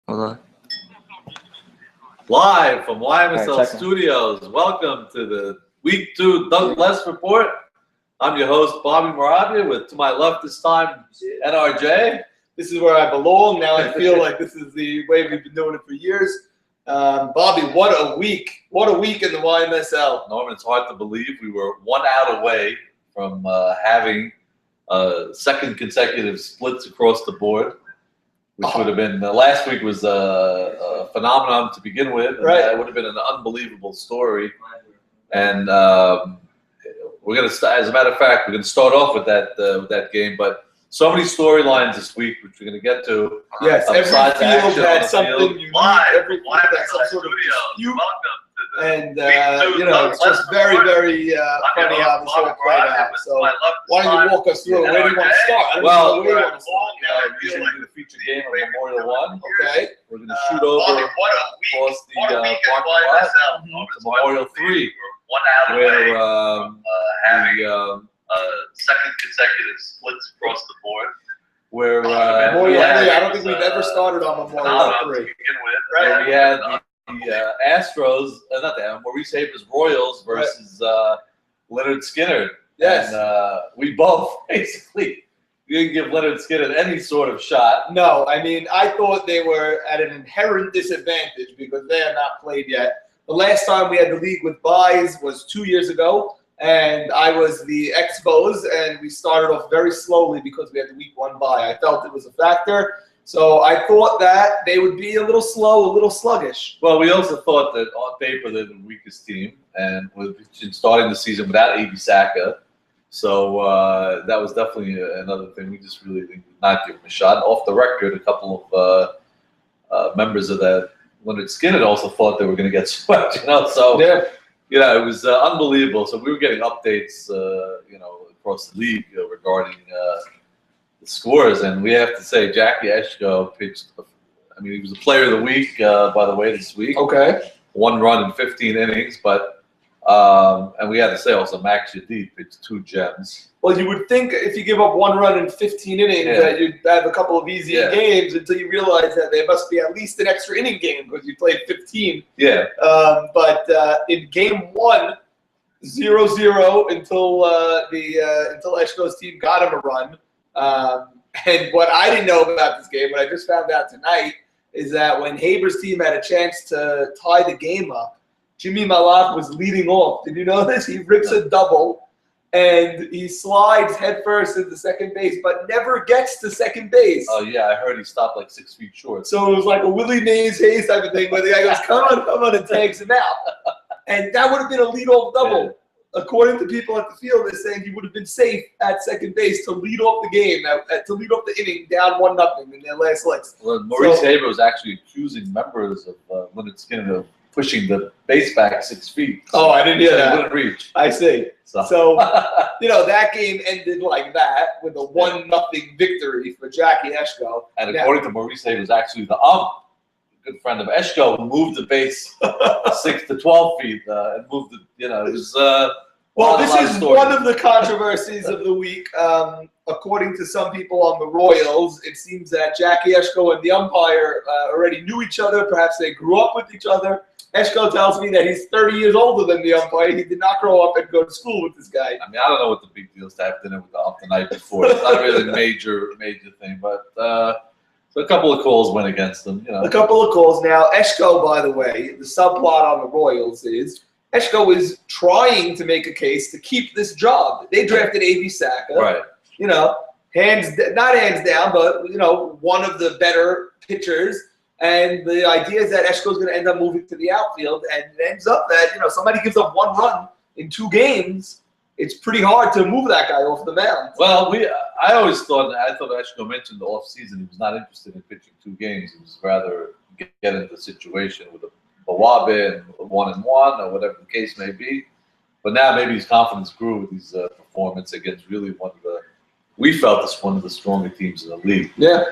Hold on. Live from YMSL Right, Studios. Welcome to the Week 2 DougLESS Report. I'm your host, Bobby Moravia, with to my left this time, NRJ. This is where I belong. Now I feel like this is the way we've been doing it for years. Bobby, what a week. What a week in the YMSL. Norman, it's hard to believe we were 1 out away from having second consecutive splits across the board, which would have been, last week was a phenomenon to begin with. And right. It would have been an unbelievable story. And we're going to, as a matter of fact, we're going to start off with that game. But so many storylines this week, which we're going to get to. Yes, every field had something unique. Every field had some sort of dispute. And, you know, it's just very, very funny how this all played out. So why don't you walk us through it? Where do you want to start? Well, we're going to the feature game of Memorial 1. Okay. We're going to shoot over across the parking lot to Memorial 3, where the second consecutive splits across the board. Where Memorial 3, I don't think we've ever started on Memorial 3. Where we had the Astros, not the Maurice Havers Royals versus Leonard Skinner. Yes. And we both basically didn't give Leonard Skinner any sort of shot. No, I mean, I thought they were at an inherent disadvantage because they had not played yet. The last time we had the league with byes was 2 years ago, and I was the Expos, and we started off very slowly because we had the week 1 bye. I felt it was a factor. So I thought that they would be a little slow, a little sluggish. Well, we also thought that on paper they're the weakest team, and with starting the season without A.B. Saka. So that was definitely another thing. We just really did not give them a shot. Off the record, a couple of members of that Leonard Skinner also thought they were going to get swept. You know, so yeah. You know, it was unbelievable. So we were getting updates, you know, across the league regarding the scores, and we have to say Jackie Eshko pitched. I mean, he was the player of the week, by the way, this week. Okay. 1 run in 15 innings, but and we had to say also Max Yadid pitched 2 gems. Well, you would think if you give up 1 run in 15 innings that you'd have a couple of easy games until you realize that there must be at least an extra inning game because you played 15. Yeah. But in game 1, 0-0 until until Eshko's team got him a run. And what I didn't know about this game, what I just found out tonight, is that when Haber's team had a chance to tie the game up, Jimmy Malak was leading off. Did you know this? He rips a double, and he slides headfirst into second base, but never gets to second base. Oh, yeah, I heard he stopped like 6 feet short. So it was like a Willie Mays Hayes type of thing where the guy goes, come on, and tags him out. And that would have been a leadoff double. Yeah. According to people at the field, they're saying he would have been safe at second base to lead off the game, to lead off the inning down 1-0 in their last licks. Well, Maurice Haber was actually accusing members of Leonard Skinner of pushing the base back 6 feet. Oh, I didn't hear that. He wouldn't reach. I see. So you know, that game ended like that with a 1-0 victory for Jackie Eshko. And according to Maurice Haber, was actually the good friend of Eshko, who moved the base 6 to 12 feet and moved it. You know, it was. Well, this is one of the controversies of the week. According to some people on the Royals, it seems that Jackie Eshko and the umpire already knew each other. Perhaps they grew up with each other. Eshko tells me that he's 30 years older than the umpire. He did not grow up and go to school with this guy. I mean, I don't know what the big deal is to have dinner with the ump the night before. It's not really a major thing, but. So a couple of calls went against them, you know. A couple of calls. Now, Eshko, by the way, the subplot on the Royals is Eshko is trying to make a case to keep this job. They drafted A.B. Saka. Right. You know, not hands down, but, you know, one of the better pitchers. And the idea is that Eshko is going to end up moving to the outfield. And it ends up that, you know, somebody gives up 1 run in 2 games. It's pretty hard to move that guy off the mound. Well, I always thought Eshko mentioned the offseason he was not interested in pitching 2 games. He was rather get into the situation with a Bawabe and 1-1 or whatever the case may be. But now maybe his confidence grew with his performance against really one of the stronger teams in the league. Yeah.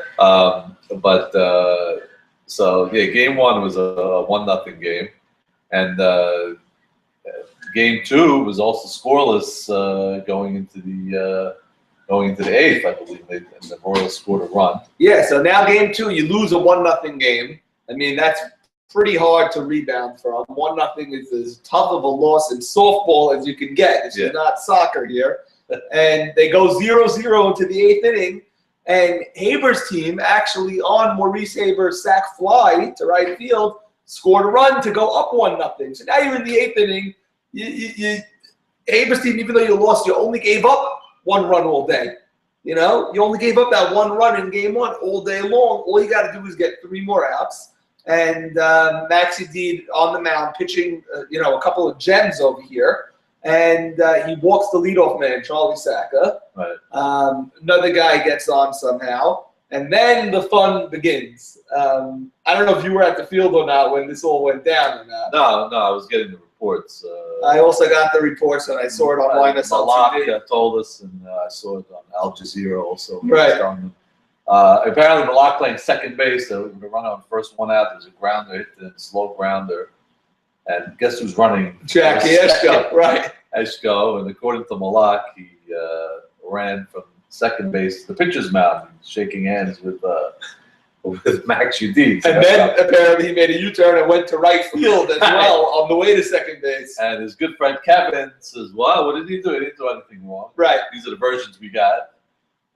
So yeah, game 1 was a 1-0 game, and game 2 was also scoreless going into the 8th, I believe, and the Royals scored a run. Yeah, so now game 2, you lose a 1-0 game. I mean, that's pretty hard to rebound from. 1-0 is as tough of a loss in softball as you can get. This is not soccer here. And they go 0-0 into the 8th inning. And Haber's team actually on Maurice Haber's sac fly to right field scored a run to go up 1-0. So now you're in the 8th inning. Haber's team, even though you lost, you only gave up 1 run all day. You know, you only gave up that 1 run in game 1 all day long. All you got to do is get 3 more outs. And Maxie Deed on the mound pitching, a couple of gems over here. And he walks the leadoff man, Charlie Sacca. Right. Another guy gets on somehow. And then the fun begins. I don't know if you were at the field or not when this all went down or not. No, I was getting the reports. I also got the reports, and I saw it on YMSL TV. Malak told us, and I saw it on Al Jazeera also. Right. Apparently, Malak playing second base. So we run on first 1 out. There's a grounder hit, the slow grounder. And guess who's running? Jackie Eshko, right. Eshko, and according to Malak, he ran from second base to the pitcher's mound, shaking hands with Max Udine. And then apparently he made a U-turn and went to right field as well on the way to second base. And his good friend Kevin says, "Well, what did he do? He didn't do anything wrong." Right. These are the versions we got.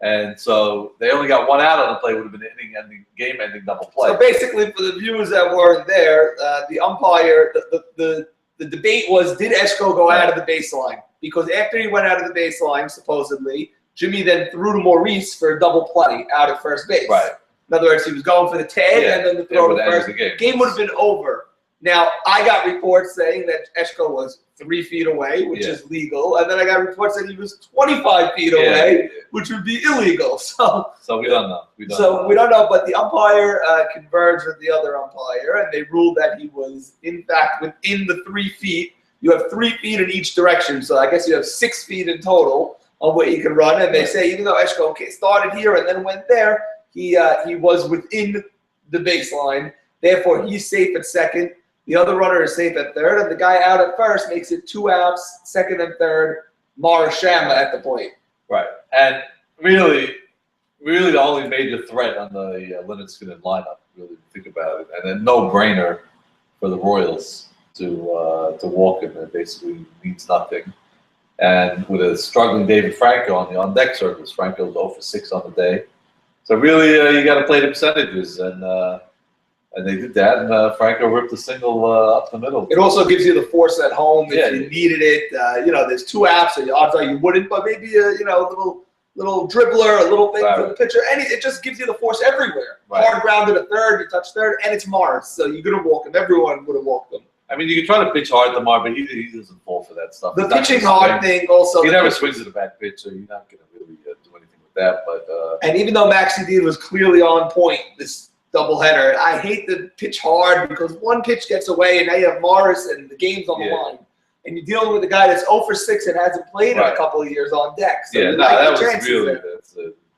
And so they only got 1 out on the play. Would have been an game-ending double play. So basically, for the viewers that weren't there, the umpire, the debate was, did Eshko go out of the baseline? Because after he went out of the baseline, supposedly, Jimmy then threw to Maurice for a double play out at first base. Right. In other words, he was going for the tag and then the throw to first. The game would have been over. Now, I got reports saying that Eshko was 3 feet away, which is legal. And then I got reports that he was 25 feet away, which would be illegal. So we don't know. We don't know. But the umpire converged with the other umpire, and they ruled that he was, in fact, within the 3 feet. You have 3 feet in each direction. So I guess you have 6 feet in total of what you can run. And they say, even though Eshko started here and then went there, he was within the baseline. Therefore, he's safe at second. The other runner is safe at third, and the guy out at first makes it 2 outs, second and third, Morris Shama at the plate. Right. And really the only major threat on the Leonard Skinner lineup, really, think about it. And a no-brainer for the Royals to walk him. It basically means nothing. And with a struggling David Franco on the on-deck circles, Franco's 0 for 6 on the day. So really, you got to play the percentages, and they did that, and Franco ripped a single up the middle. It also gives you the force at home if you needed it. There's 2 outs, so odds are you wouldn't, but maybe a little dribbler, a little thing for the pitcher, and it just gives you the force everywhere. Right. Hard grounded to third, you touch third, and it's Morris, so you're gonna walk him. Everyone would have walked him. I mean, you can try to pitch hard to Mar, but he doesn't fall for that stuff. The pitching hard thing also. He never swings at a bad pitch, so you're not gonna really do anything with that. But and even though Maxie Dean was clearly on point this doubleheader, I hate to pitch hard because one pitch gets away, and now you have Morris, and the game's on the line. And you're dealing with a guy that's 0 for 6 and hasn't played in a couple of years on deck. So that was really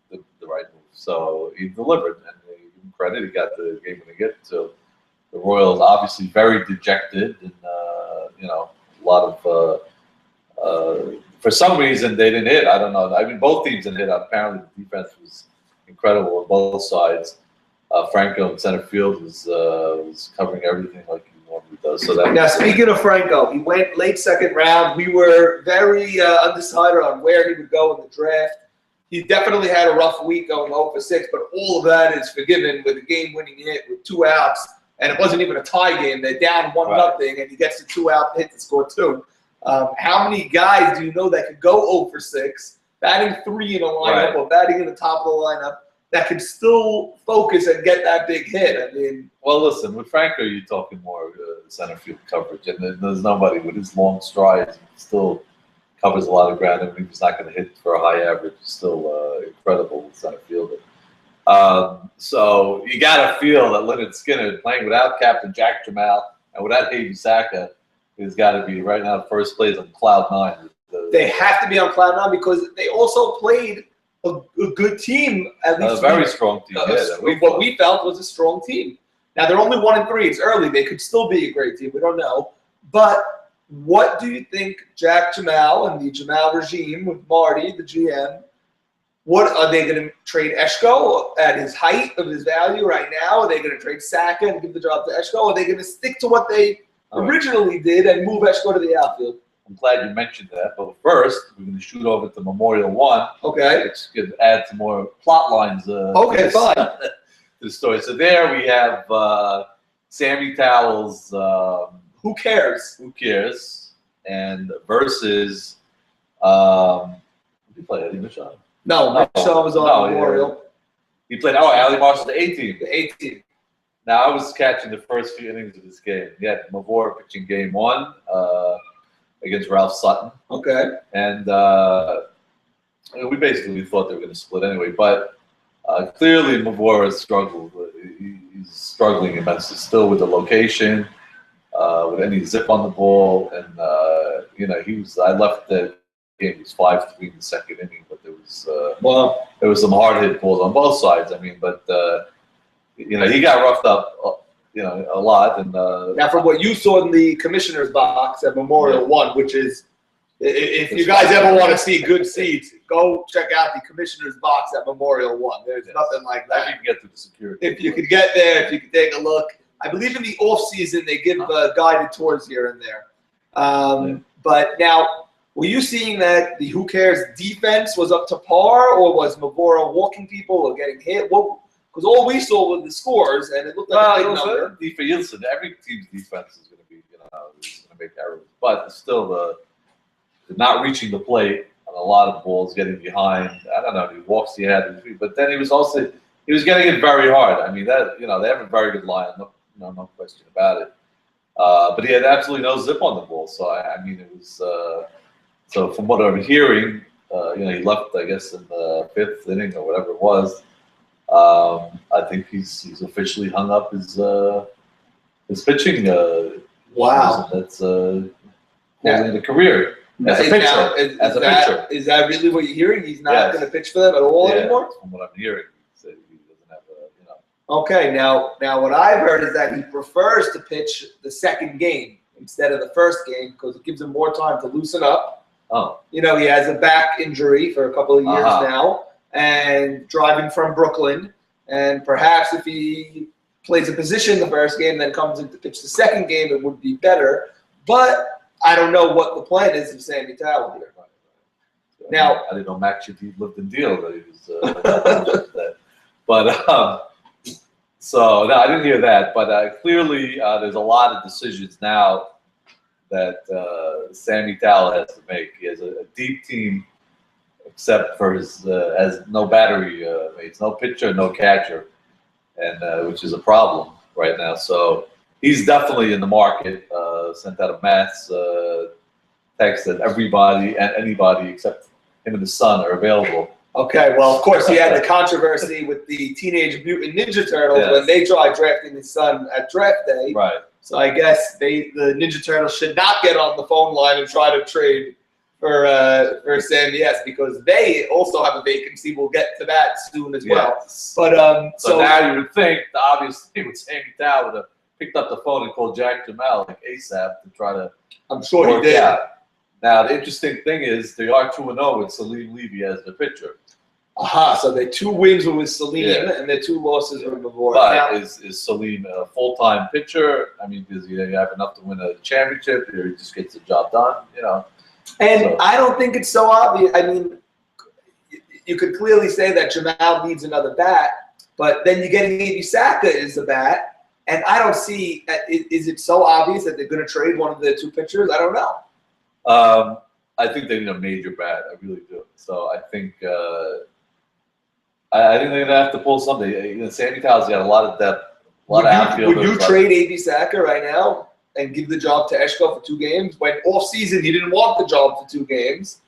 the right move. So he delivered, and they give him credit. He got the game-winning hit. So the Royals obviously very dejected, and a lot of for some reason they didn't hit. I don't know. I mean, both teams didn't hit. Apparently, the defense was incredible on both sides. Franco in center field was covering everything like he normally does. So that. Now, speaking of Franco, he went late second round. We were very undecided on where he would go in the draft. He definitely had a rough week going 0 for 6, but all of that is forgiven with a game-winning hit with 2 outs, and it wasn't even a tie game. They're down 1-0, and he gets the 2-out hit to score 2. How many guys do you know that could go 0 for 6, batting 3 in a lineup or batting in the top of the lineup, that could still focus and get that big hit? I mean, well, listen, with Franco, you're talking more center field coverage, and there's nobody with his long strides. He still covers a lot of ground. I mean, he's not going to hit for a high average. He's still incredible center fielder. So you got to feel that Leonard Skinner, playing without Captain Jack Jamal and without Hayden Sacca, has got to be right now first place on cloud 9. They have to be on cloud 9 because they also played a good team, at least a very strong team. What we felt was a strong team. Now they're only 1-3. It's early. They could still be a great team. We don't know. But what do you think Jack Jamal and the Jamal regime with Marty, the GM, What are they going to trade Eshko at his height of his value right now? Are they going to trade Saka and give the job to Eshko? Or are they going to stick to what they originally did and move Eshko to the outfield? I'm glad you mentioned that. But first, we're going to shoot over to Memorial One. Okay. Which could add some more plot lines. Okay, fine. To the story. So there we have Sammy Towell's Who Cares? Who Cares? And versus did he play Eddie Michon? No, Michon was on Memorial. Yeah. He played Ali Marshall's the A-team. The A-team. Now I was catching the first few innings of this game. He had Mavor pitching game 1 against Ralph Sutton. Okay. And we basically thought they were going to split anyway. But clearly Mavor has struggled. He's struggling immensely still with the location, with any zip on the ball. And, you know, I left the game. It was 5-3 in the second inning, but there was some hard hit balls on both sides. I mean, but you know, he got roughed up, you know, a lot. And now, from what you saw in the commissioner's box at Memorial One, which is, if you guys ever want to see good seats, go check out the commissioner's box at Memorial One. There's nothing like that. If you can get through the security. If you could get there, if you could take a look. I believe in the off season they give guided tours here and there. But now, were you seeing that the Who Cares defense was up to par, or was Mavora walking people or getting hit? Because all we saw were the scores, and it looked like a big number. Listen, every team's defense is going to be, is going to make errors, but still, not reaching the plate on a lot of balls, getting behind. I don't know. He walks the head, but then he was getting it very hard. I mean, that they have a very good line, no question about it. But he had absolutely no zip on the ball. So I mean, it was. So from what I'm hearing, he left, I guess, in the 5th inning or whatever it was. I think he's officially hung up his pitching. Wow, that's holding the career as a pitcher. Is that really what you're hearing? He's not going to pitch for them at all anymore. From what I'm hearing, he doesn't have Okay, now what I've heard is that he prefers to pitch the second game instead of the first game because it gives him more time to loosen up. Oh. He has a back injury for a couple of years now, and driving from Brooklyn. And perhaps if he plays a position the first game, then comes in to pitch the second game, it would be better. But I don't know what the plan is of Sammy Towell here. So, now, I didn't know Max Shadid lived in Deal, but he was. But so no, I didn't hear that. But clearly, there's a lot of decisions now that Sammy Towell has to make. He has a deep team, except for his has no battery mates, no pitcher, no catcher, and which is a problem right now. So he's definitely in the market. Sent out a mass text that everybody and anybody except him and his son are available. Okay, well, of course, he had the controversy with the Teenage Mutant Ninja Turtles when they tried drafting his son at draft day. Right. So I guess the Ninja Turtles should not get on the phone line and try to trade for Sammy because they also have a vacancy. We'll get to that soon as well. But so now you would think, obviously, with Sammy Towell would have picked up the phone and called Jack Jamal like ASAP to try to. I'm sure he did. Out. Now the interesting thing is they are 2-0 with Salim Levy as the pitcher. So they're 2 wins with Salim and they're 2 losses with Mavor. But is Salim a full-time pitcher? I mean, does he have enough to win a championship, or he just gets the job done? And I don't think it's so obvious. I mean, you could clearly say that Jamal needs another bat, but then you get maybe Saka is the bat, and I don't see. Is it so obvious that they're going to trade one of the 2 pitchers? I don't know. I think they need a major bat. I really do. So I think. I think they're going to have to pull something. Sammy Towell's got a lot of depth, a lot of outfielders. Would you trade A.B. Saka right now and give the job to Eshko for 2 games? When off-season, he didn't want the job for 2 games.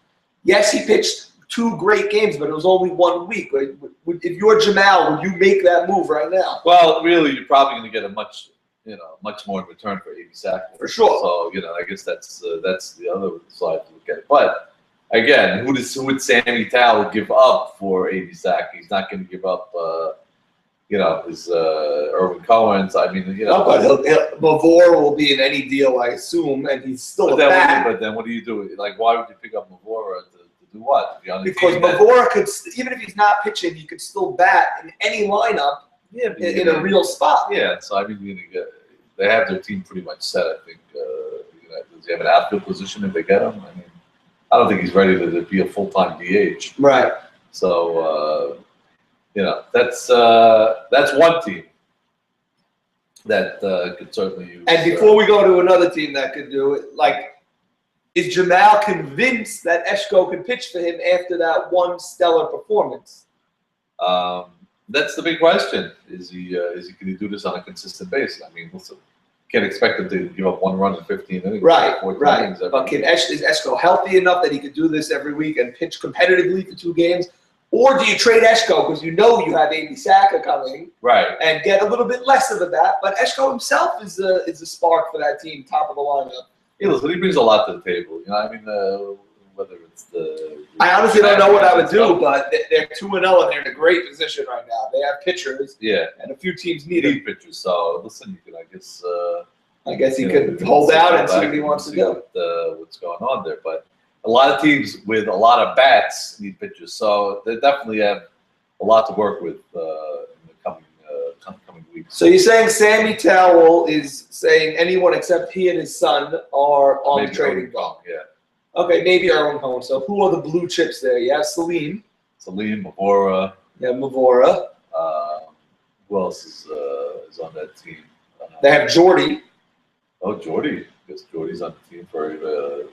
Yes, he pitched 2 great games, but it was only 1 week. If you're Jamal, would you make that move right now? Well, really, you're probably going to get a much more in return for A.B. Saka. For sure. So, I guess that's the other side to look at it. But again, who would Sammy Towell give up for A.B. Saka? He's not going to give up, his Irvin Cohen's. I mean, but Mavor will be in any deal, I assume, and he's still a bat. But then what do you do? Like, why would you pick up Mavor to do do what? If you're on a Because team that- Mavora could, even if he's not pitching, he could still bat in any lineup yeah, but in a real spot. Yeah, so I mean, they have their team pretty much set. I think. Does he have an outfield position if they get him? I mean, I don't think he's ready to be a full-time DH. Right. So that's one team that could certainly use. And before we go to another team that could do it, like, is Jamal convinced that Eshko can pitch for him after that one stellar performance? That's the big question. Is he can he do this on a consistent basis? I mean, listen, can't expect him to give up 1 run in 15 innings. Right, 14 right. innings every But week. is Eshko healthy enough that he could do this every week and pitch competitively for 2 games? Or do you trade Eshko because you know you have A.B. Saka coming, right, and get a little bit less of a bat? But Eshko himself is a spark for that team, top of the lineup. Yeah, listen, he brings a lot to the table. You know, I mean, whether it's the. I honestly don't know what I would do, but they're 2-0 and they're in a great position right now. They have pitchers, Yeah, and a few teams need them. need pitchers. So listen, you can, I guess. I guess he you could know, hold sit out back and see what he wants to see do. what's going on there. But a lot of teams with a lot of bats need pitchers, so they definitely have a lot to work with in the coming weeks. So you're saying Sammy Towell is saying anyone except he and his son are on the Maybe trading Irving block? Yeah. Okay, maybe Erwin Cohen. So who are the blue chips there? You have Salim. Salim, Mavora. You have Mavora. Who else is on that team? They have Jordy. Oh, Jordy. I guess Jordy's on the team for.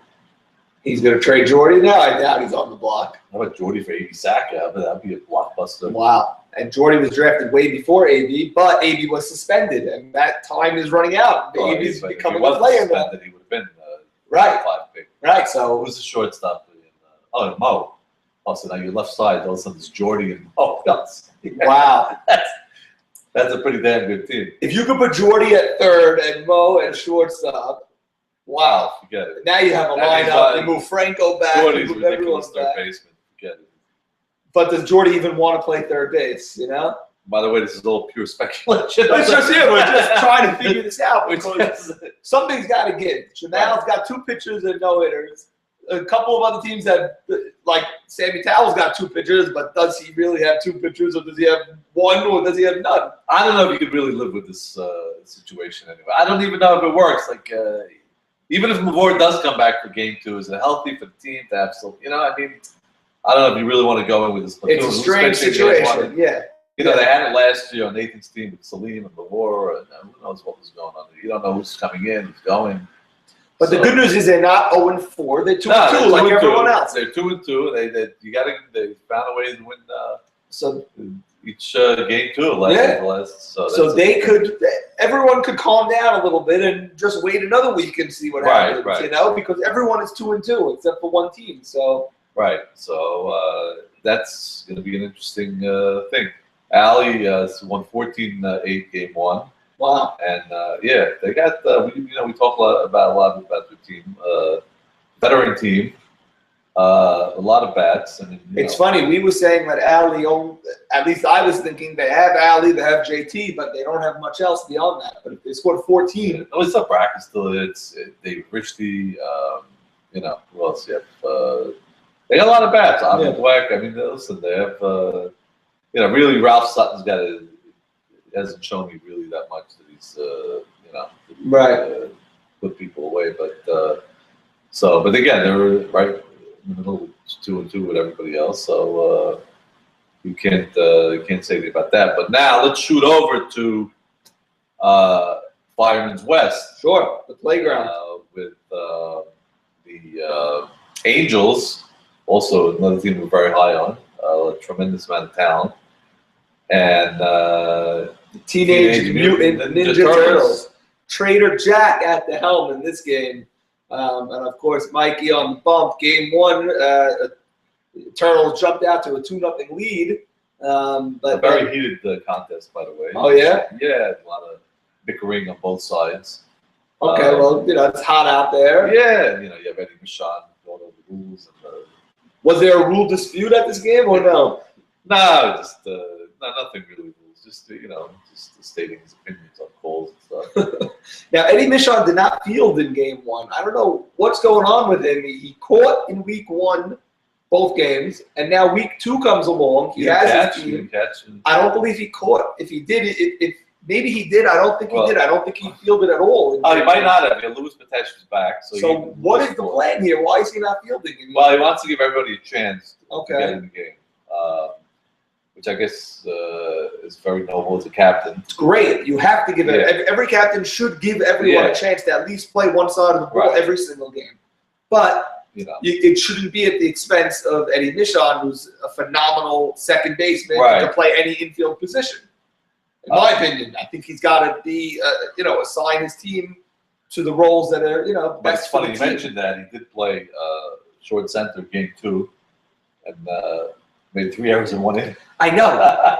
He's going to trade Jordy now. I doubt he's on the block. How about Jordy for A.B. Saka? That'd be a blockbuster. Wow. And Jordy was drafted way before AB, but AB was suspended, and that time is running out. Well, AB's if he becoming a wasn't player now. suspended, he would have been Right. 5 pick. Right, Who so was the shortstop? Mo. Oh, so now your left side, all of a sudden it's Jordy and Mo. wow. That's a pretty damn good team. If you could put Jordy at third and Mo at shortstop, wow. Forget it. Now you have a That means, lineup. You move Franco back. Jordy's You move everyone ridiculous third back. baseman. Forget it. But does Jordy even want to play third base? You know, By the way, this is all pure speculation. it's just here. We're just trying to figure this out Which because is- something's got to give. Jamal's got 2 pitchers and no hitters. A couple of other teams have, like Sammy Towell's got 2 pitchers, but does he really have 2 pitchers, or does he have 1, or does he have none? I don't know if you could really live with this situation anyway. I don't even know if it works. Like, even if Mavor does come back for game 2, is it healthy for the team to have still? You know, I mean, I don't know if you really want to go in with this. It's a strange situation. Yeah. You know, they had it last year on Nathan's team with Salim and Mavor, and who knows what was going on. You don't know who's coming in, who's going. But the good news is they're not 0-4. They're 2-2 like everyone else. They're 2-2. They found a way to win So each game 2 last. So they could, everyone could calm down a little bit and just wait another week and see what happens. Right. You know, because everyone is 2-2 except for one team. So that's going to be an interesting thing. Ali won 14-8 game 1. wow. And they got we talk a lot about their team, veteran team, a lot of bats. And It's funny. We were saying that Ali, at least I was thinking they have Ali, they have JT, but they don't have much else beyond that. But if they scored 14, it's a bracket still. It's David Richie. Who else? You have, they got a lot of bats. Ahmed Dweck. I mean, listen, they have. Really, Ralph Sutton's hasn't shown me really that much that he's put people away. But but again, they're right in the middle, 2-2 with everybody else. So you can't say anything about that. But now let's shoot over to Fireman's West. sure, the playground. With the Angels, also another team we're very high on. A tremendous amount of talent. And Teenage Mutant Ninja Turtles. Trader Jack at the helm in this game. And of course, Mikey on the bump. Game 1, Turtles jumped out to a 2-0 lead. But a very heated contest, by the way. Oh, yeah? Yeah, a lot of bickering on both sides. Okay, it's hot out there. Yeah, you have Eddie Michon going over the rules. And, Was there a rule dispute at this game or no? no, just nothing really. Just just stating his opinions on calls and stuff. Now, Eddie Michon did not field in game 1. I don't know what's going on with him. He caught in week 1 both games, and now week 2 comes along. He has his team. I don't believe he caught. If he did, if maybe he did, I don't think he did. I don't think he fielded at all. Oh, he might not have. Louis Patesh's back. So what is the plan here? Why is he not fielding? Well, he wants to give everybody a chance to Okay. get in the game, which I guess is very noble as a captain. It's great. You have to give it. Every captain should give everyone a chance to at least play one side of the ball every single game. But it shouldn't be at the expense of Eddie Michon, who's a phenomenal second baseman who can play any infield position. In my opinion, I think he's got to be, assign his team to the roles that are, best. It's funny you mentioned that. He did play short center game 2 and made 3 errors in 1 inning. I know.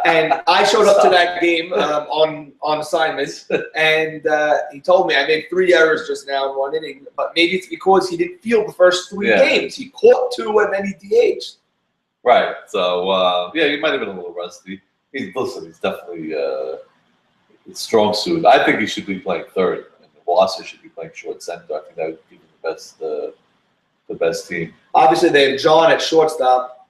And I showed up to that game on assignment, and he told me I made 3 errors just now in 1 inning, but maybe it's because he didn't field the first 3 games. He caught 2 and then he DH'd. Right. So, he might have been a little rusty. He's definitely strong suit. I think he should be playing third, and Wassler should be playing short center. I think that would give him the best team. Obviously, they have John at shortstop.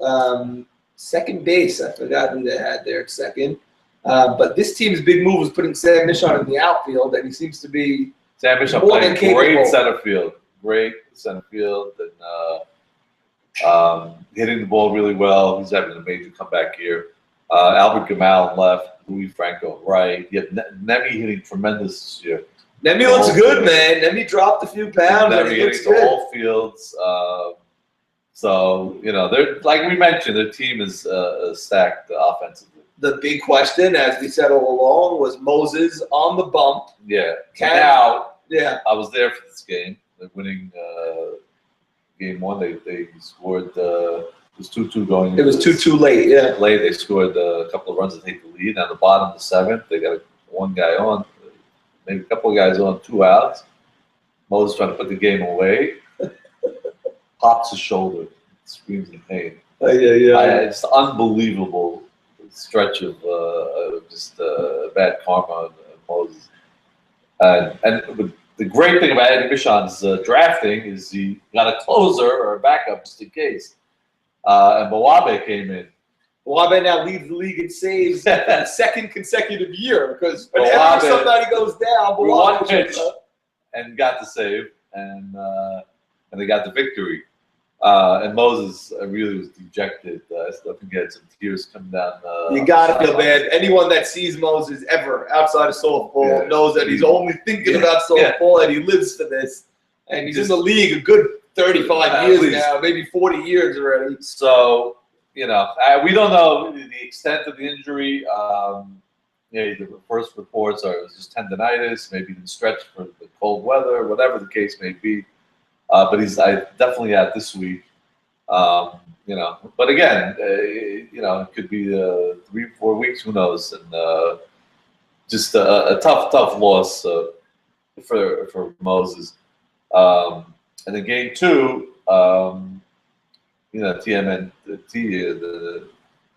Second base, I forgot who they had there at second. But this team's big move was putting Sam Michon in the outfield, and he seems to be Sam Michon playing great center field. Great center field, and hitting the ball really well. He's having a major comeback here. Albert Gamal left, Louis Franco right. You have Nemi hitting tremendous this year. Nemi looks good, man. Nemi dropped a few pounds. Nemi hitting the whole fields. So, they're like we mentioned, their team is stacked offensively. The big question, as we said all along, was Moses on the bump. Yeah. I was there for this game. They're winning game 1. They scored. It was 2-2 going. It was 2-2 late. Yeah. Late. They scored a couple of runs to take the lead. On the bottom of the 7th, they got one guy on, maybe a couple of guys on, 2 outs. Moses trying to put the game away. Pops his shoulder, screams in pain. It's unbelievable stretch of just bad karma on Moses. And the great thing about Eddie Michon's drafting is he got a closer or a backup just in case. And Bawabe came in. Bawabe now leads the league in saves for the 2nd consecutive year because whenever somebody goes down, Bawabe pitched and got the save, and they got the victory. And Moses really was dejected. I think he had some tears coming down. You gotta feel bad. Anyone that sees Moses ever outside of softball knows that he's only thinking about softball and he lives for this. And he's in the league a good 35 years now, maybe 40 years already. So, we don't know the extent of the injury. The first reports are it was just tendonitis, maybe been stretched for the cold weather, whatever the case may be. But he's definitely out this week. But again, it could be 3-4 weeks, who knows? And just a tough loss for Moses. And then game 2, TMNT,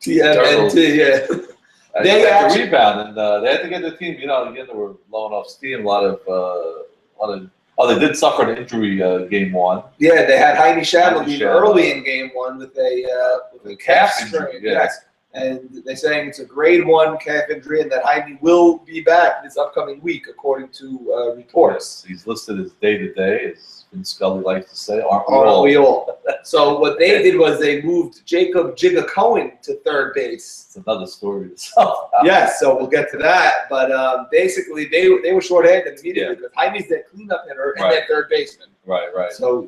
they had to rebound, and they had to get the team. Again, they were blowing off steam. A lot of. Oh, they did suffer an injury game 1. Yeah, they had Heidi Shadley leave early in game 1 with a calf strain. Yes. And they're saying it's a grade 1 calf injury and that Heidi will be back this upcoming week, according to reports. Yes, he's listed as day-to-day, as Vin Scully likes to say. Aren't we all? So what they did was they moved Jacob Jigga Cohen to third base. It's another story itself. Yes, so we'll get to that. But basically, they were shorthanded immediately because Heidi's their cleanup hitter and their third baseman. Right. So,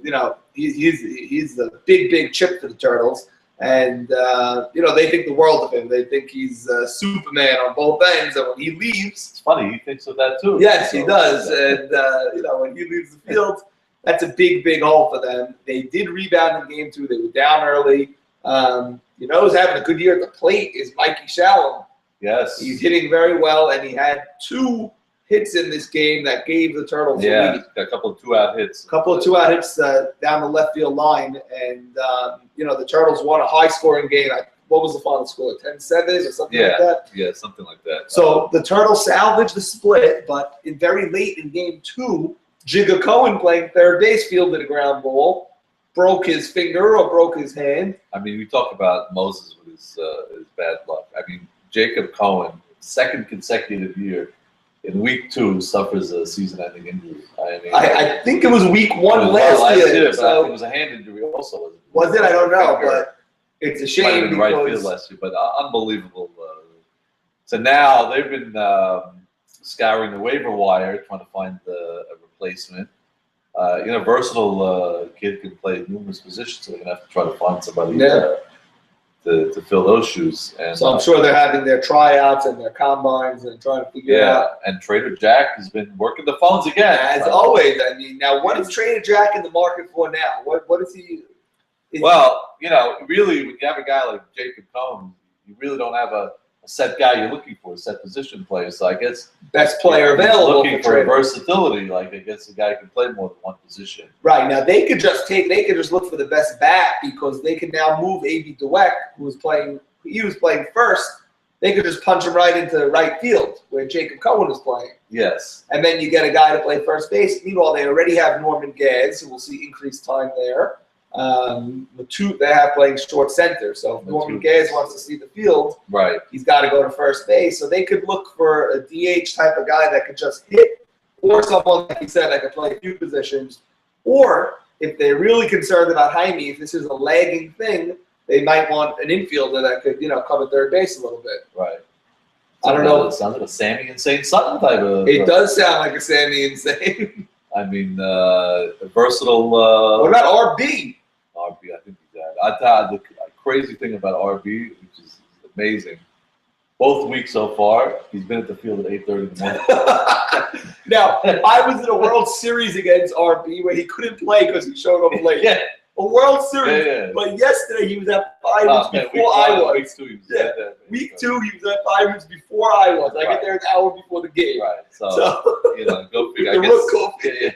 he's the big chip for the Turtles. And, they think the world of him. They think he's Superman on both ends. And when he leaves... It's funny, he thinks of that too. Yes, he does. And, when he leaves the field, that's a big hole for them. They did rebound in game 2. They were down early. Who's having a good year at the plate is Mikey Shalom. Yes. He's hitting very well, and he had 2 hits in this game that gave the Turtles a lead. Got a couple of 2-out hits. A couple of 2-out hits down the left field line, and the Turtles won a high-scoring game. What was the final score? 10-7 or something like that? Yeah, something like that. So the Turtles salvaged the split, but very late in game 2, Jigga Cohen playing third base fielded a ground ball. broke his finger or broke his hand. I mean, we talk about Moses with his bad luck. I mean, Jacob Cohen, second consecutive year, in week 2 suffers a season-ending injury. I mean, I think it was week 1 last year. But I think it was a hand injury also. Was it? I don't know, but it's a shame. Might have been right field last year, but unbelievable. So now they've been scouring the waiver wire, trying to find a replacement. Versatile kid can play numerous positions, so they're gonna have to try to find somebody to fill those shoes. And so I'm sure they're having their tryouts and their combines and trying to figure it out. And Trader Jack has been working the phones again. As always. I mean, now what is Trader Jack in the market for now? What is he? Really, when you have a guy like Jacob Cohen, you really don't have a set guy you're looking for, a set position player. So I guess best player available. Looking for versatility, like I guess a guy can play more than one position. Right, now they could just look for the best bat, because they can now move A.B. Dweck, who was playing first. They could just punch him right into right field where Jacob Cohen is playing. Yes. And then you get a guy to play first base. Meanwhile, they already have Norman Gads, who will see increased time there. They have playing short center, so if Norman Gads wants to see the field, right, he's got to go to first base. So they could look for a DH type of guy that could just hit, or someone, like you said, that could play a few positions. Or if they're really concerned about Jaime, if this is a lagging thing, they might want an infielder that could, cover third base a little bit. Right. I don't know. It sounds like a Sammy Insane Sutton type of. It does sound like a Sammy Insane. I mean, a versatile. What about RB? RB, I think he's that. I thought the crazy thing about RB, which is amazing, both weeks so far, he's been at the field at 8:30 in the morning. Now, I was in a World Series against RB where he couldn't play because he showed up late. Yeah. A World Series, yeah. But yesterday he was at 5 minutes before I was. Week 2, he was Week 2, he was at 5 minutes before I was. I get there an hour before the game. Right. So go figure.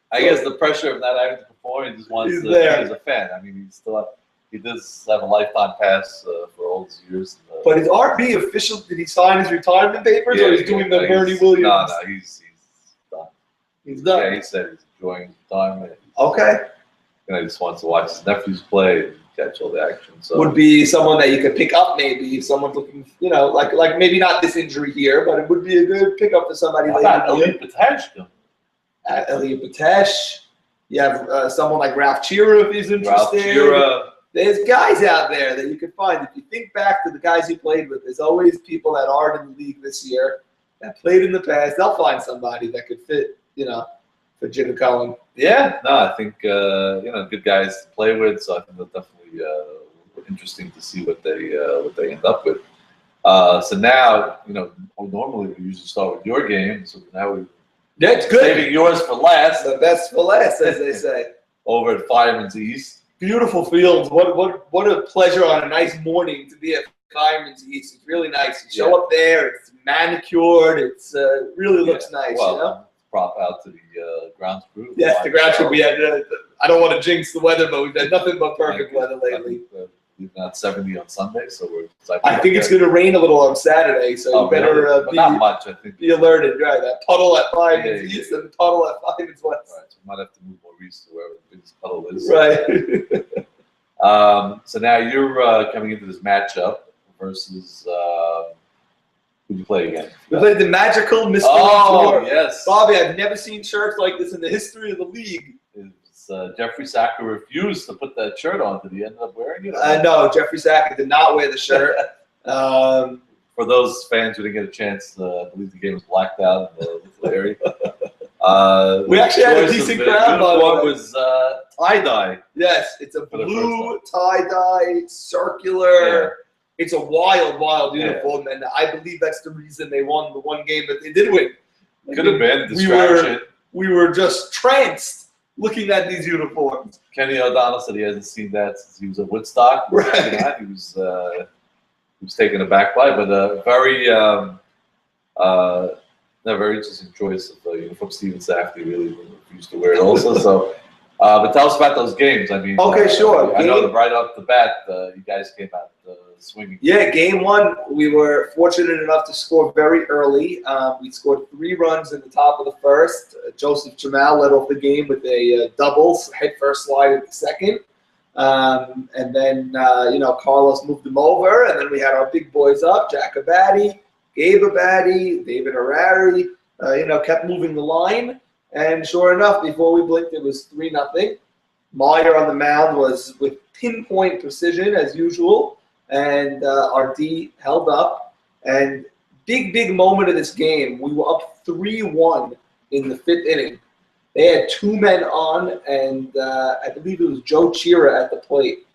I guess the pressure of not having to perform, he just wants to be as a fan. I mean, he does have a lifetime pass for all these years. But is RB official? Did he sign his retirement papers, or he's doing the Bernie Williams? No, he's done. He's done. Yeah, he said he's enjoying his retirement. Okay. He just wants to watch his nephews play and catch all the action. So would be someone that you could pick up, maybe if someone's looking, like maybe not this injury here, but it would be a good pickup for somebody like Elliot Patesh. Elliot Patesh. You have someone like Ralph Chira if he's interested. Ralph Chira. There's guys out there that you can find. If you think back to the guys you played with, there's always people that aren't in the league this year that played in the past. They'll find somebody that could fit, for Jacob Cohen. Yeah, no, I think good guys to play with. So I think they're definitely interesting to see what they end up with. So now, normally we usually start with your game. So now that's good. Saving yours for last. The best for last, as they say. Over at Fireman's East. Beautiful fields. What a pleasure on a nice morning to be at Fireman's East. It's really nice. You show up there. It's manicured. It's really looks nice. Prop out to the grounds crew. Yes, the grounds crew. We had. I don't want to jinx the weather, but we've had nothing but perfect weather lately. We've got 70 on Sunday, so we're excited. I think it's going to rain a little on Saturday, so you better not much. I think be alerted. Right, that puddle at Fireman's East and the puddle at Fireman's West. Right, so we might have to move more east to wherever the biggest puddle is. Right. So now you're coming into this matchup versus. Who do you play again? We played the magical Mr. Oh, yes. Bobby, I've never seen shirts like this in the history of the league. Jeffrey Sacker refused to put that shirt on. Did he end up wearing it? No, Jeffrey Sacker did not wear the shirt. For those fans who didn't get a chance, I believe the game was blacked out in the little area. We actually had a decent crowd. The uniform was tie-dye. Yes, it's a blue tie-dye, circular. Yeah. It's a wild uniform, and I believe that's the reason they won the one game that they did win. Could have been distraction. We were just tranced looking at these uniforms. Kenny O'Donnell said he hasn't seen that since he was at Woodstock. Right. He was taken aback by it, but very interesting choice of the uniform. Steven Safdie really refused to wear it also. So, but tell us about those games. I mean, okay, sure. I know that right off the bat, you guys came out swinging. Yeah, game one, we were fortunate enough to score very early. We scored 3 runs in the top of the first. Joseph Jamal led off the game with a double, head first slide in the second. And then, Carlos moved them over, and then we had our big boys up, Jack Abadie, Gabe Abadie, David Harari, kept moving the line. And sure enough, before we blinked, it was 3-0. Meyer on the mound was with pinpoint precision as usual, and our D held up. And big moment of this game, we were up 3-1 in the 5th inning. They had 2 men on, and I believe it was Joe Chira at the plate.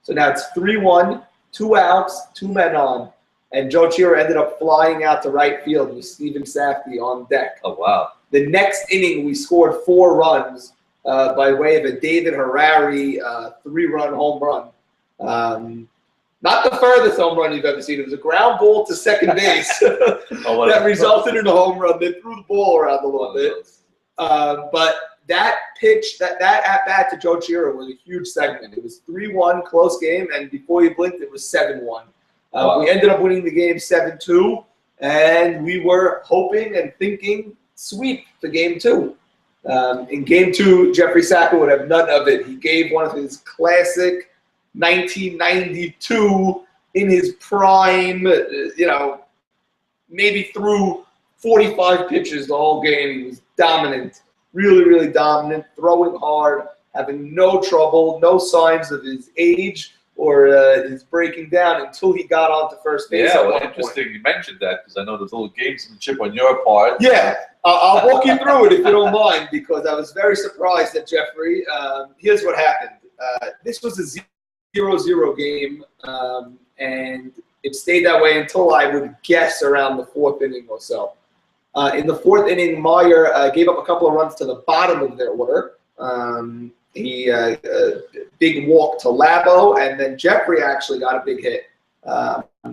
So now it's 3-1, 2 outs, 2 men on, and Joe Chira ended up flying out to right field with Steven Safdie on deck. Oh, wow. The next inning, we scored 4 runs by way of a David Harari 3-run home run. Not the furthest home run you've ever seen. It was a ground ball to second base that resulted in a home run. They threw the ball around a little bit. But that pitch, that at-bat to Joe Chira was a huge segment. It was 3-1, close game, and before you blinked, it was 7-1. Wow. We ended up winning the game 7-2, and we were hoping and thinking sweep for game 2. In game 2, Jeffrey Sacker would have none of it. He gave one of his classic 1992 in his prime, maybe threw 45 pitches the whole game. He was dominant, really dominant, throwing hard, having no trouble, no signs of his age or his breaking down until he got onto first base. Yeah, well, interesting you mentioned that, because I know there's a little gamesmanship on your part. Yeah, I'll walk you through it if you don't mind, because I was very surprised at Jeffrey. Here's what happened. This was a 0-0 game, and it stayed that way until I would guess around the 4th inning or so. In the 4th inning, Meyer gave up a couple of runs to the bottom of their order. He big walk to Labo, and then Jeffrey actually got a big hit.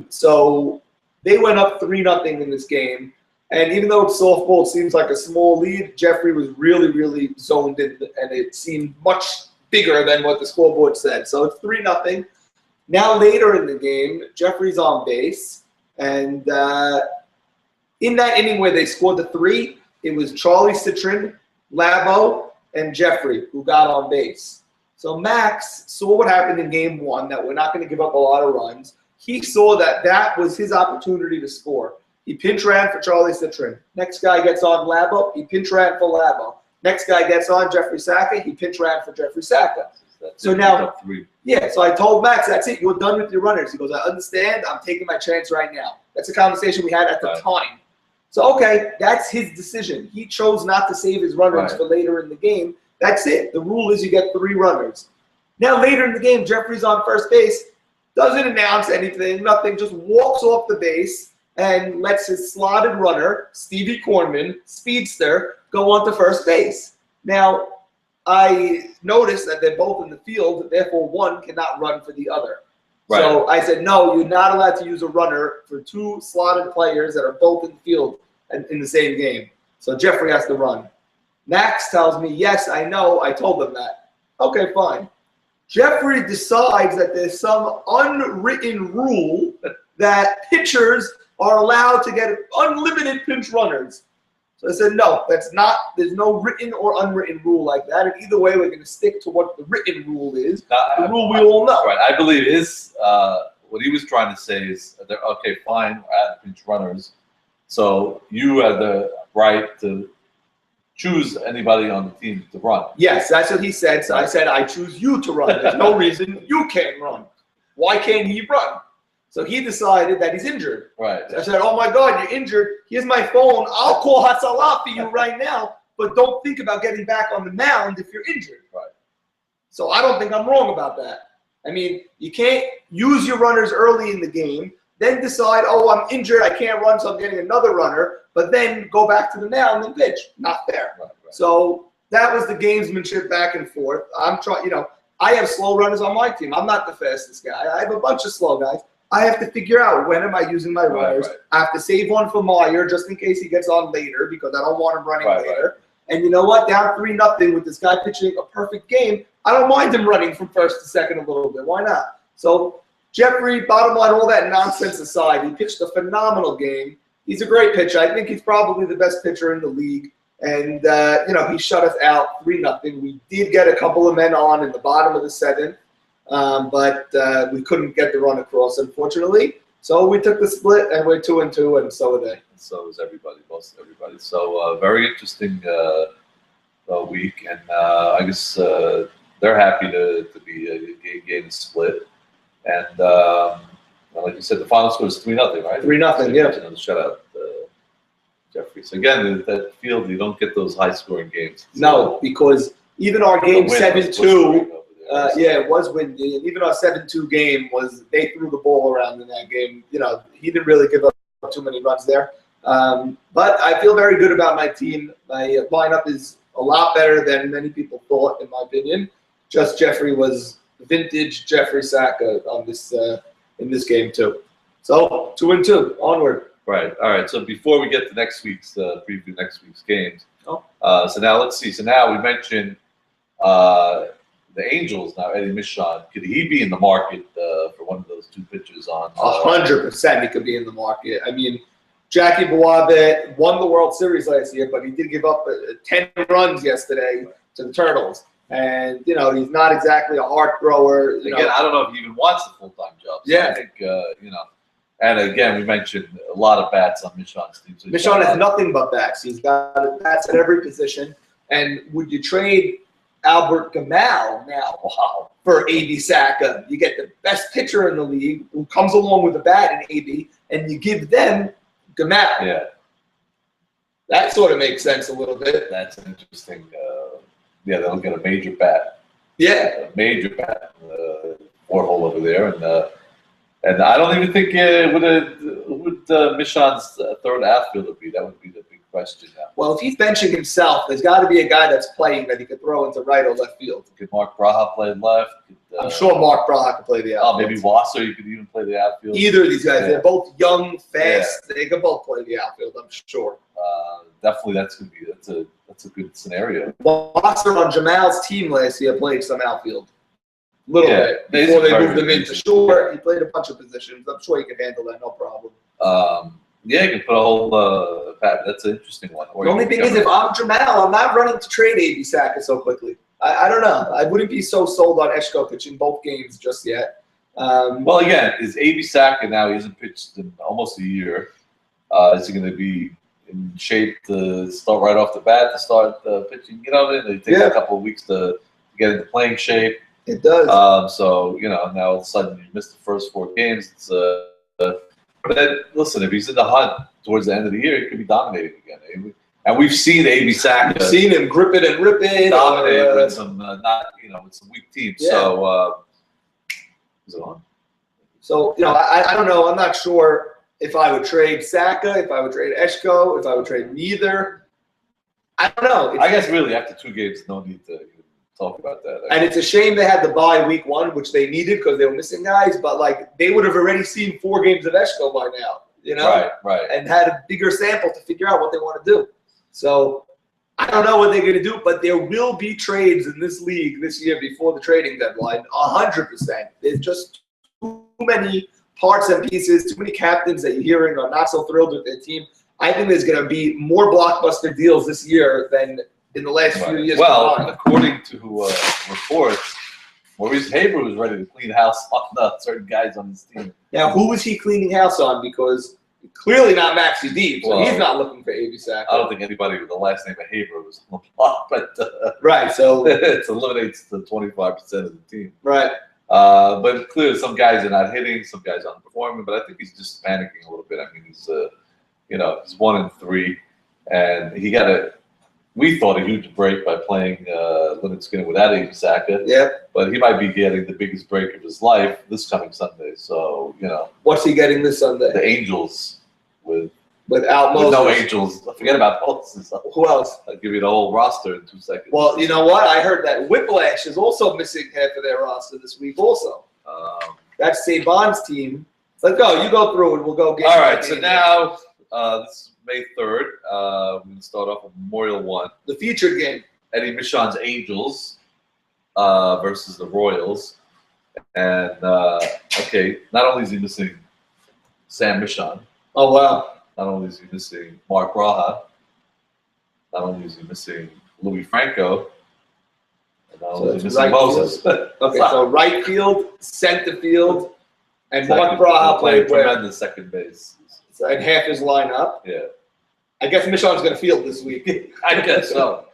So they went up 3-0 in this game. And even though it's softball, it seems like a small lead, Jeffrey was really zoned in, and it seemed much bigger than what the scoreboard said. So it's 3-0. Now later in the game, Jeffrey's on base, and in that inning where they scored the 3, it was Charlie Citron, Labo, and Jeffrey who got on base. So Max saw what happened in game 1, that we're not going to give up a lot of runs. He saw that that was his opportunity to score. He pinch ran for Charlie Citron. Next guy gets on Labo. He pinch ran for Labo. Next guy gets on Jeffrey Sacker. He pinch ran for Jeffrey Sacker. So now, yeah, so I told Max, that's it. You're done with your runners. He goes, I understand. I'm taking my chance right now. That's a conversation we had at the time. So, okay, that's his decision. He chose not to save his runners for later in the game. That's it. The rule is you get 3 runners. Now, later in the game, Jeffrey's on first base, doesn't announce anything, nothing, just walks off the base and lets his slotted runner, Stevie Kornman, speedster, go on to first base. Now, I noticed that they're both in the field, therefore one cannot run for the other. Right. So I said, no, you're not allowed to use a runner for 2 slotted players that are both in the field in the same game. So Jeffrey has to run. Max tells me, yes, I know, I told them that. Okay, fine. Jeffrey decides that there's some unwritten rule that pitchers are allowed to get unlimited pinch runners. So I said, no, that's not, there's no written or unwritten rule like that. And either way, we're going to stick to what the written rule is, the rule we all know. Right. I believe his, what he was trying to say is, okay, fine, we're at pinch runners. So you have the right to choose anybody on the team to run. Yes, that's what he said. So I said, I choose you to run. There's no reason you can't run. Why can't he run? So he decided that he's injured. Right. So I said, oh my God, you're injured. Here's my phone. I'll call Hatzalah for you right now, but don't think about getting back on the mound if you're injured. Right. So I don't think I'm wrong about that. I mean, you can't use your runners early in the game, then decide, oh, I'm injured, I can't run, so I'm getting another runner, but then go back to the mound and pitch. Not fair. Right. So that was the gamesmanship back and forth. I'm trying, I have slow runners on my team. I'm not the fastest guy. I have a bunch of slow guys. I have to figure out when am I using my runners. Right. I have to save one for Meyer just in case he gets on later because I don't want him running later. And you know what? Down 3-0 with this guy pitching a perfect game, I don't mind him running from first to second a little bit. Why not? So Jeffrey, bottom line, all that nonsense aside, he pitched a phenomenal game. He's a great pitcher. I think he's probably the best pitcher in the league. And, he shut us out 3-0. We did get a couple of men on in the bottom of the 7th, but we couldn't get the run across, unfortunately. So we took the split, and we're 2-2, and so are they. And so is everybody, most everybody. So very interesting week, and I guess they're happy to be getting split. And like you said, the final score is 3-0, right? 3-0, yeah. Another shutout, Jeffrey. So again, that field, you don't get those high-scoring games. No, because even our game 7-2, it was windy, and even our 7-2 game they threw the ball around in that game. He didn't really give up too many runs there. But I feel very good about my team. My lineup is a lot better than many people thought, in my opinion. Just Jeffrey was vintage Jeffrey Saka on this in this game too. So 2-2, onward. Right. All right. So before we get to next week's preview, next week's games. So now let's see. So now we mentioned the Angels. Now Eddie Michon, could he be in the market for one of those 2 pitchers on? 100%, he could be in the market. I mean, Jackie Bawabe won the World Series last year, but he did give up 10 runs yesterday to the Turtles. And, he's not exactly a hard thrower. Again, I don't know if he even wants a full-time job. So yeah. I think, and again, we mentioned a lot of bats on Michon's team. So Michon has nothing but bats. He's got bats at every position. And would you trade Albert Gamal now for A.B. Saka? You get the best pitcher in the league who comes along with a bat in A.B., and you give them Gamal. Yeah. That sort of makes sense a little bit. That's an interesting. They'll get a major bat. Yeah. A major bat. 4-hole over there. And I don't even think would Michon's third outfielder be? That would be the big question now. Well, if he's benching himself, there's got to be a guy that's playing that he could throw into right or left field. Could Mark Braha play left? I'm sure Mark Braha could play the outfield. Maybe Wasser, you could even play the outfield. Either of these guys, they're both young, fast. Yeah. They can both play the outfield, I'm sure. Definitely, that's a good scenario. Wasser on Jamal's team last year played some outfield. Little bit before they moved him into short. He played a bunch of positions. I'm sure he can handle that, no problem. You can put a whole that's an interesting one. The only thing is, if I'm Jamal, I'm not running to trade A.B. Saka so quickly. I don't know. I wouldn't be so sold on Eshko pitching both games just yet. Well, again, is A.B. Saka now? He hasn't pitched in almost a year. Is he going to be in shape to start right off the bat to start pitching? It takes a couple of weeks to get into playing shape. It does. So now all of a sudden you missed the first 4 games. It's but then, listen, if he's in the hunt towards the end of the year, he could be dominating again. And we've seen A.B. Saka. We've seen him grip it and rip it. Dominate with some with some weak teams. Yeah. So is it on? So I don't know. I'm not sure if I would trade Saka, if I would trade Eshko, if I would trade neither. I don't know. I guess really after 2 games, no need to talk about that. And it's a shame they had the bye week 1, which they needed because they were missing guys. But they would have already seen 4 games of Eshko by now. Right. And had a bigger sample to figure out what they want to do. So I don't know what they're going to do, but there will be trades in this league this year before the trading deadline. 100%. There's just too many parts and pieces, too many captains that you're hearing are not so thrilled with their team. I think there's going to be more blockbuster deals this year than in the last few years. Well, according to reports, Maurice Haber was ready to clean house on certain guys on his team. Now, who was he cleaning house on? Because clearly not Maxi Deep, so he's not looking for A.B. Saka. I don't think anybody with the last name of Haber was on the block, but right, so it eliminates the 25% of the team. Right. But clearly, some guys are not hitting, some guys aren't performing. But I think he's just panicking a little bit. I mean, he's he's 1-3, and he got we thought a huge break by playing Leonard Skinner without A.B. Saka. Yeah. But he might be getting the biggest break of his life this coming Sunday. So what's he getting this Sunday? The Angels without Moses. With no Angels. Forget about Moses. Who else? I'll give you the whole roster in 2 seconds. Well, you know what? I heard that Whiplash is also missing half of their roster this week also. That's Saban's team. It's like, you go through and we'll go game. All right, so now this is May 3rd. We're going to start off with Memorial 1. The featured game. Eddie Michon's Angels versus the Royals. And okay, not only is he missing Sam Michon, Oh wow. not only is he missing Mark Braha, not only is he missing Louis Franco, and not only is he missing Moses. Okay, so right field, center field, and Mark Second, Braha played where? tremendous second base. So, and half his lineup. Yeah, I guess Michon's going to field this week. I guess so.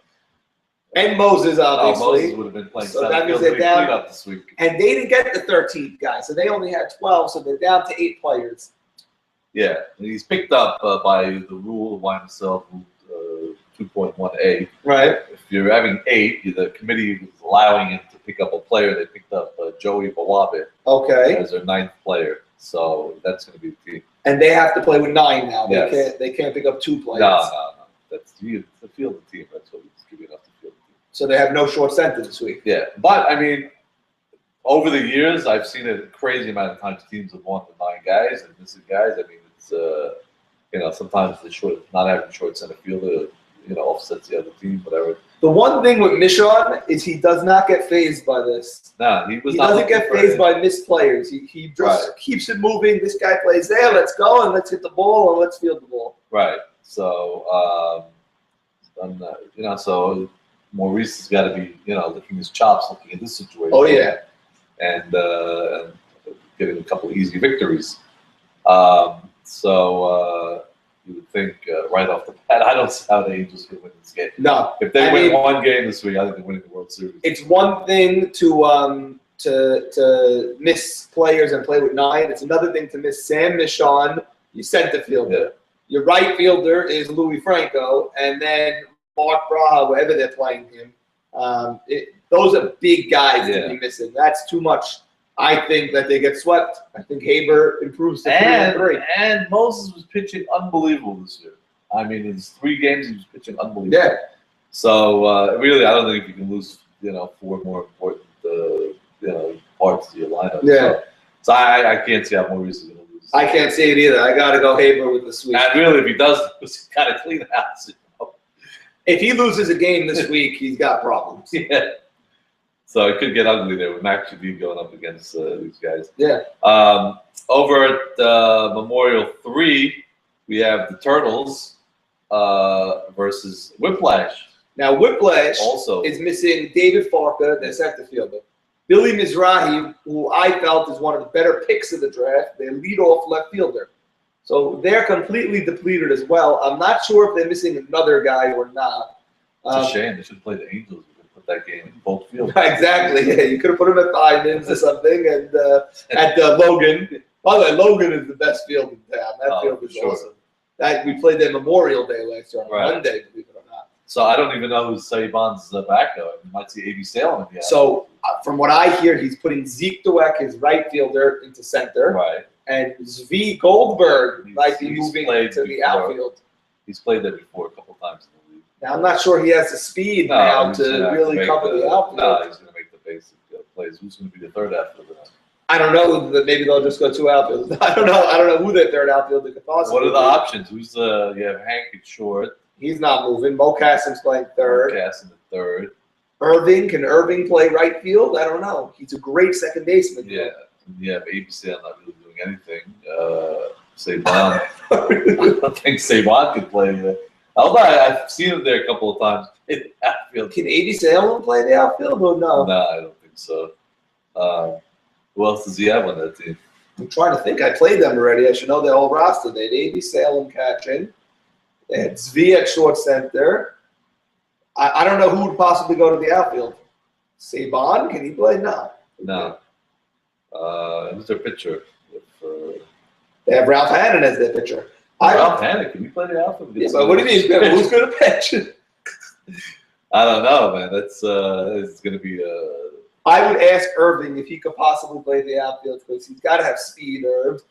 And Moses, obviously. Moses would have been playing So center that means field. they're down. Cleanup this week. And they didn't get the 13th guy, so they only had 12, so they're down to 8 players. Yeah, and he's picked up by the rule of YMSL 2.1a. Right. If you're having 8, the committee is allowing him to pick up a player. They picked up Joey Bawabe Okay. as their 9th player. So that's going to be the team. And they have to play with 9 now. Yes. They can't pick up 2 players. No. That's the field of the team. That's what he's giving enough to field the team. So they have no short center this week. Yeah, but I mean, over the years, I've seen a crazy amount of times teams have won with 9 guys and missing guys. I mean, it's sometimes the not having short center fielder, offsets the other team, whatever. The one thing with Michon is he does not get phased by this. No, he doesn't get phased by missed players. He just keeps it moving. This guy plays there. Let's go and let's hit the ball and let's field the ball. Right. So, so Maurice has got to be, licking his chops, looking at this situation. Oh yeah. And getting a couple of easy victories. You would think right off the bat, I don't see how the Angels can win this game. No. If they win one game this week, I think they're winning the World Series. It's one thing to miss players and play with 9. It's another thing to miss Sam Michon, your center fielder. Yeah. Your right fielder is Louis Franco, and then Mark Braha, wherever they're playing him. Those are big guys to be missing. That's too much. I think that they get swept. I think Haber improves to 3-3. And Moses was pitching unbelievable this year. I mean, in his 3 games, he was pitching unbelievable. Yeah. So really, I don't think you can lose, 4 more important, parts to your lineup. Yeah. So I can't see how Maurice is going to lose. I can't see it either. I got to go Haber with the sweep. And really, if he does, it's kind of clean house. If he loses a game this week, he's got problems. Yeah. So it could get ugly there with Max Shadid going up against these guys. Yeah. Over at Memorial 3, we have the Turtles versus Whiplash. Now, Whiplash also is missing David Farka, their center fielder. Billy Mizrahi, who I felt is one of the better picks of the draft, their leadoff left fielder. So they're completely depleted as well. I'm not sure if they're missing another guy or not. It's a shame. They should play the Angels. That game in both fields. Exactly. Yeah, you could have put him at Diamonds or something, and at Logan. By the way, Logan is the best field in town. That field is awesome. We played there Memorial Day last year on Monday, believe it or not. So I don't even know who Saban's backup. You might see A.B. Salem in the So from what I hear, he's putting Zeke Dweck, his right fielder, into center. Right. And Zvi Goldberg might be moving to the outfield. He's played there before a couple times in the league. Now, I'm not sure he has the speed now to really cover the outfield. No, he's going to make the basic plays. Who's going to be the third outfielder? I don't know. Maybe they'll just go 2 outfielders. I don't know who their third outfielder could possibly What are the be. options? Who's you have Hank at short. He's not moving. Mo Kassim's playing third. Kassim at third. Can Irving play right field? I don't know. He's a great second baseman. Yeah. You have ABC not really doing anything. Saban. I don't think Saban could play. Although I've seen him there a couple of times in the outfield. Can A.B. Salem play the outfield or no? No, I don't think so. Who else does he have on that team? I'm trying to think. I played them already. I should know their whole roster. They had A.B. Salem catching. They had Zvi at short center. I don't know who would possibly go to the outfield. Saban, can he play? No. No. Who's their pitcher? They have Ralph Hannon as their pitcher. Ralph Hannon, can he play the outfield? Yeah, but what do you mean? Who's going to pitch? I don't know, man. It's going to be I would ask Irving if he could possibly play the outfield because he's got to have speed, Irv.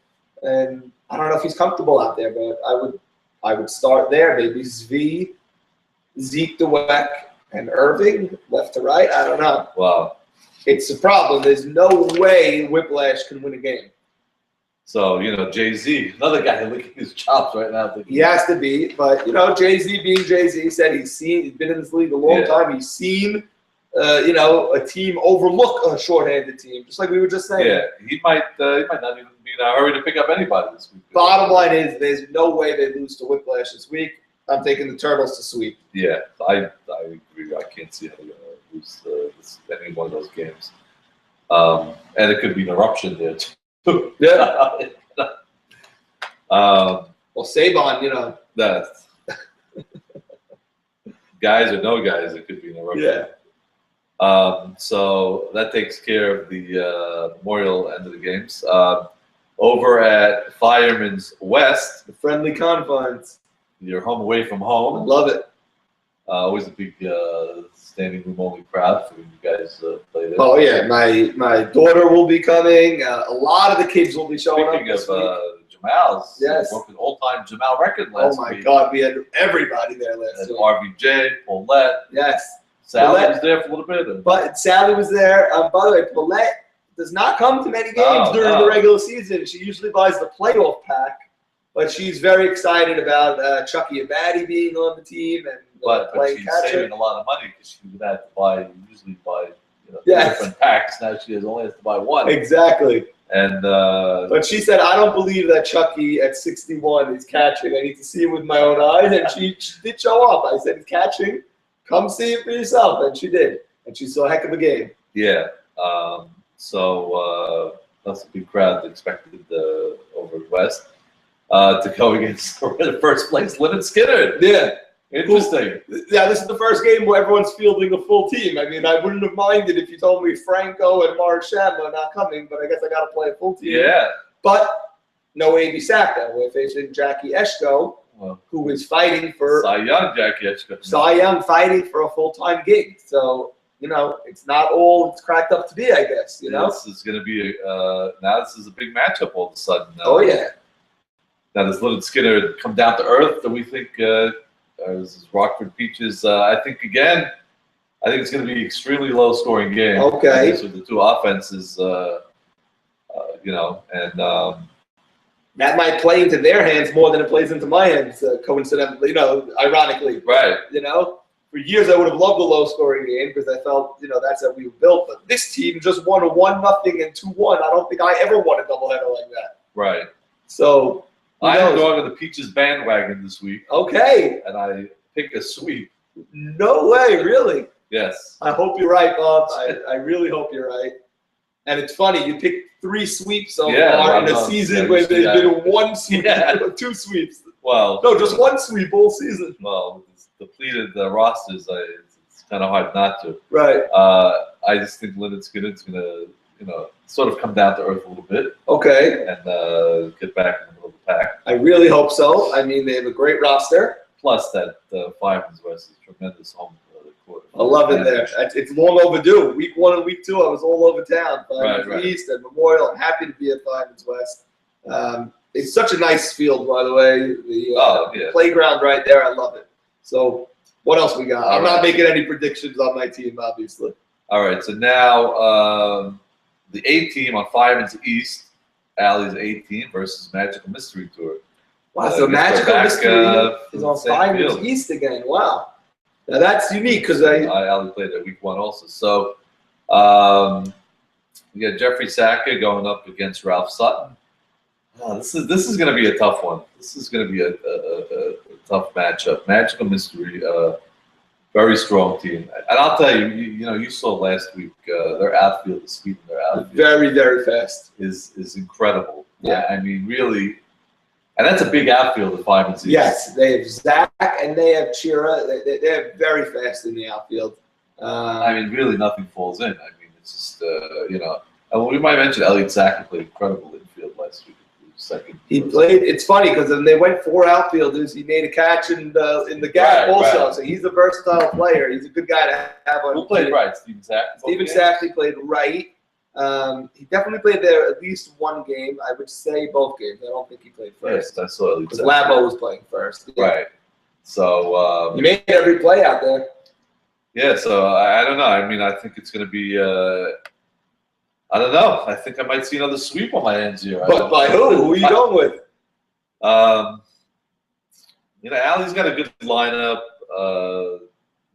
And I don't know if he's comfortable out there, but I would start there. Maybe Zvi, Zeke Dweck, and Irving, left to right. I don't know. Wow. It's a problem. There's no way Whiplash can win a game. So, Jay-Z, another guy licking his chops right now. He has to be, but, Jay-Z being Jay-Z said he's been in this league a long time. He's seen a team overlook a shorthanded team, just like we were just saying. Yeah, he might not even be in a hurry to pick up anybody this week. Bottom line is, there's no way they lose to Whiplash this week. I'm taking the Turtles to sweep. Yeah, I agree. I can't see how they're going to lose any one of those games. And it could be an eruption there too. Yeah. Well, Saban, that's guys or no guys, it could be an eruption. Yeah. So that takes care of the Memorial end of the games. Over at Fireman's West, The friendly confines. you're home away from I home. love it. Always a big standing room only crowd for when you guys play there. Oh yeah, my daughter will be coming. A lot of the kids will be showing Speaking up. of Jamal's, Yes. broke an all-time Jamal record Oh last my week. God, we had everybody there last And week. RVJ, Paulette, Yes, Sally Paulette. was there for a little bit. And but Sally was there. By the way, Paulette does not come to many games during the regular season. She usually buys the playoff pack, but she's very excited about Chucky Abadi being on the team and but playing she's catcher. saving a lot of money because she would have to usually buy Yes. different packs. Now she only has to buy one. Exactly. And But she said, I don't believe that Chucky at 61 is catching. I need to see him with my own eyes. And she did show up. I said, he's catching. Come see it for yourself. And she did. And she saw a heck of a game. yeah, so that's a big crowd expected over West to go against the first place, Lynn Skinner. Yeah. Interesting. Yeah, this is the first game where everyone's fielding a full team. I mean, I wouldn't have minded if you told me Franco and Mark Shamma are not coming, but I guess I got to play a full team. Yeah. But no A.B. Sacco. We're facing Jackie Eshko, Well, who is fighting for Cy Young, Jackie Etchko. Cy Young, fighting for a full-time gig. So, it's not all it's cracked up to be, I guess, This is going to be now. This is a big matchup all of a sudden. Oh, yeah. Now does Lynn Skinner come down to earth? Do we think? This is Rockford Peaches. I think it's going to be an extremely low-scoring game. Okay. With the two offenses, and That might play into their hands more than it plays into my hands, coincidentally, ironically. right. For years I would have loved the low-scoring game because I felt, that's how we were built. But this team just won a 1-0 and 2-1. I don't think I ever won a doubleheader like that. Right. So I am going to the Peaches bandwagon this week, okay. and I pick a sweep. No way, really. Yes. I hope you're right, Bob. I really hope you're right. And it's funny, you picked 3 sweeps so far in a season where there's been 1 sweep, 2 sweeps. Well, No, just 1 sweep all season. Well, it's depleted rosters. It's kind of hard not to. Right. I just think Lynn Skinner's going to, sort of come down to earth a little bit Okay. and get back in the middle of the pack. I really hope so. I mean, they have a great roster. Plus, that Fireman's West is tremendous home court. I love it there. It's long overdue. Week 1 and week 2, I was all over town. Right. East and Memorial. I'm happy to be at Fireman's West. It's such a nice field, by the way. The playground right there, I love it. So, what else we got? I'm not making any predictions on my team, obviously. All right, so now the A team on Fireman's East, Alley's A team versus Magical Mystery Tour. Wow, so Magical Mystery is on Fireman's field. East again. Wow. Now that's unique because Alley played at week 1 also. So we got Jeffrey Saka going up against Ralph Sutton. Oh, this is going to be a tough one. This is going to be a tough matchup. Magical Mystery, very strong team, and I'll tell you, you saw last week their outfield, the speed of their outfield, very, very fast, is incredible. Yeah, I mean, really, and that's a big outfield at Fireman's East. Yes, they have Zach and they have Chira. They're very fast in the outfield. I mean, really, nothing falls in. I mean, it's just and we might mention Elliot Zach played incredible infield last week. Second. He played. It's funny because when they went 4 outfielders, he made a catch in the gap also. Right. So he's a versatile player. He's a good guy to have on. Who played right? Steven Safety. Steven Safety played right. He definitely played there at least 1 game. I would say both games. I don't think he played first. Yes, I saw Elliot. Because Labo was playing first. Yeah. Right. So he made every play out there. Yeah. So I don't know. I mean, I think it's going to be. I don't know. I think I might see another sweep on my hands here. But by who? Who are you going with? Allie's got a good lineup.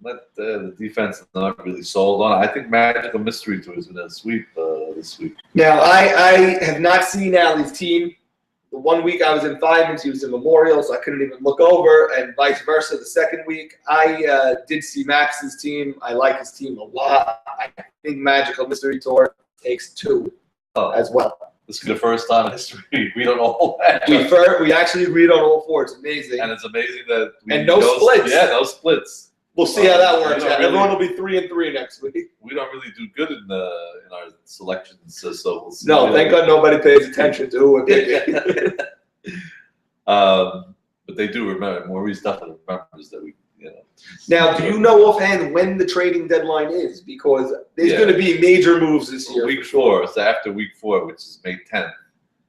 the defense is not really sold on. I think Magical Mystery Tour is going to sweep this week. Now, I have not seen Allie's team. The 1 week I was in Fireman's, he was in Memorial, so I couldn't even look over, and vice versa. The second week, I did see Max's team. I like his team a lot. I think Magical Mystery Tour takes 2 as well. This is the first time in history we agreed on all that. We actually agreed on all 4. It's amazing. And it's amazing that and no splits. Yeah, no splits. We'll see how that works out. Everyone will be 3-3 next week. We don't really do good in our selections, so we'll see. No, thank God nobody pays attention to who we're picking. But they do remember. Maurice definitely remembers that we. Now, do you know offhand when the trading deadline is? Because there's going to be major moves this year. Week 4. So after week 4, which is May 10th.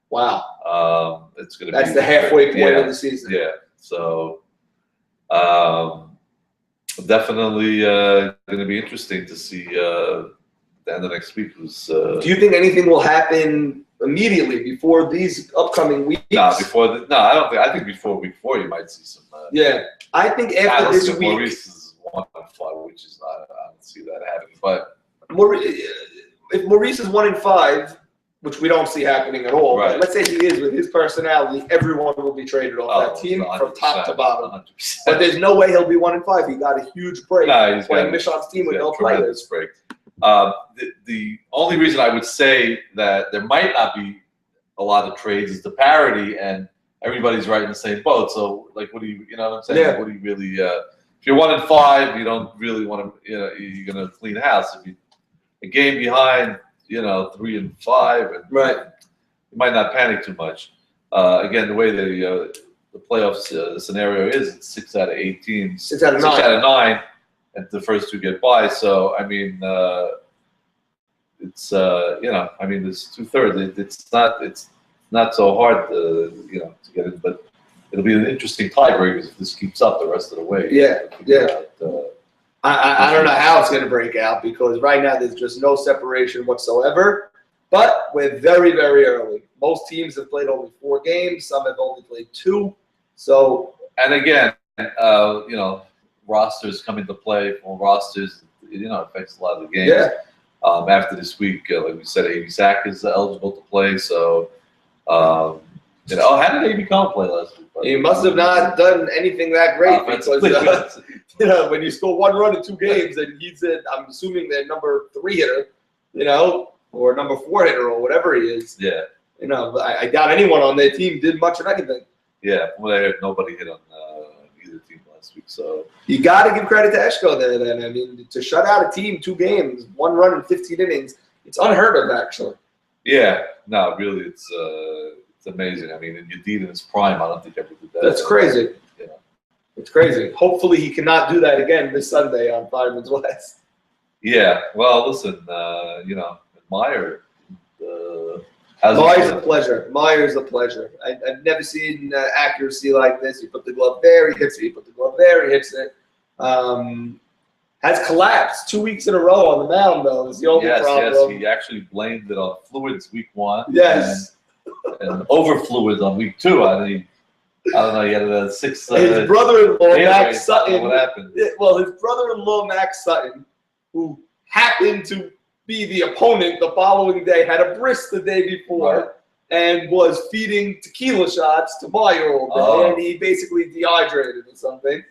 Wow. It's going to. That's the halfway point of the season. Yeah. So. Definitely going to be interesting to see the end of next week. Do you think anything will happen immediately before these upcoming weeks? No, I don't think. I think before week 4 you might see some. Yeah, I think after this week. Maurice is 1-5, which is not. I don't see that happening. But if Maurice is 1-5, which we don't see happening at all. Right. But let's say he is, with his personality, everyone will be traded off that team from top to bottom. 100%. But there's no way he'll be 1-5. He got a huge break playing Michon's team with no players. Break. The only reason I would say that there might not be a lot of trades is the parity, and everybody's right in the same boat. So, like, what do you know what I'm saying? Yeah. What do you really? If you're 1-5, you don't really want to. You're going to clean house. If you a game behind. 3-5, and right, you might not panic too much. Again, the way the playoffs scenario is, it's 6 out of 8 teams, 6 out of 9. 6 out of 9, and the first 2 get by. So I mean, it's I mean, there's 2/3. It's not so hard to get in, but it'll be an interesting tiebreakers if this keeps up the rest of the way. Yeah. I don't know how it's going to break out, because right now there's just no separation whatsoever. But we're very, very early. Most teams have played only 4 games. Some have only played 2. So, and again, rosters come into play. Full rosters, affects a lot of the games. Yeah. After this week, like we said, A.B. Sack is eligible to play. So, how did A.B. Cohen play last week? He must have not done anything that great, because when you score 1 run in 2 games, and he's I'm assuming the number 3 hitter, or number 4 hitter, or whatever he is. Yeah. I doubt anyone on their team did much of anything. Yeah, from what I heard, nobody hit on either team last week. So you got to give credit to Eshko there. Then I mean, to shut out a team 2 games, 1 run in 15 innings, it's unheard of, actually. Yeah. No, really, it's amazing. I mean, in Yedid in his prime, I don't think ever did that. That's crazy. Yeah. It's crazy. Hopefully he cannot do that again this Sunday on Fireman's West. Yeah. Well, listen, Meyer. Meyer's a pleasure. Meyer's a pleasure. I've never seen accuracy like this. You put the glove there, he hits it. You put the glove there, he hits it. Has collapsed 2 weeks in a row on the mound, though, is the only problem. Yes, he actually blamed it on fluids week 1. Yes. And over fluids on week 2. I don't know. He had a 6. His brother-in-law, Max Sutton. What happened? Well, his brother-in-law, Max Sutton, who happened to be the opponent the following day, had a bris the day before, and was feeding tequila shots to Meyer all day, and he basically dehydrated or something.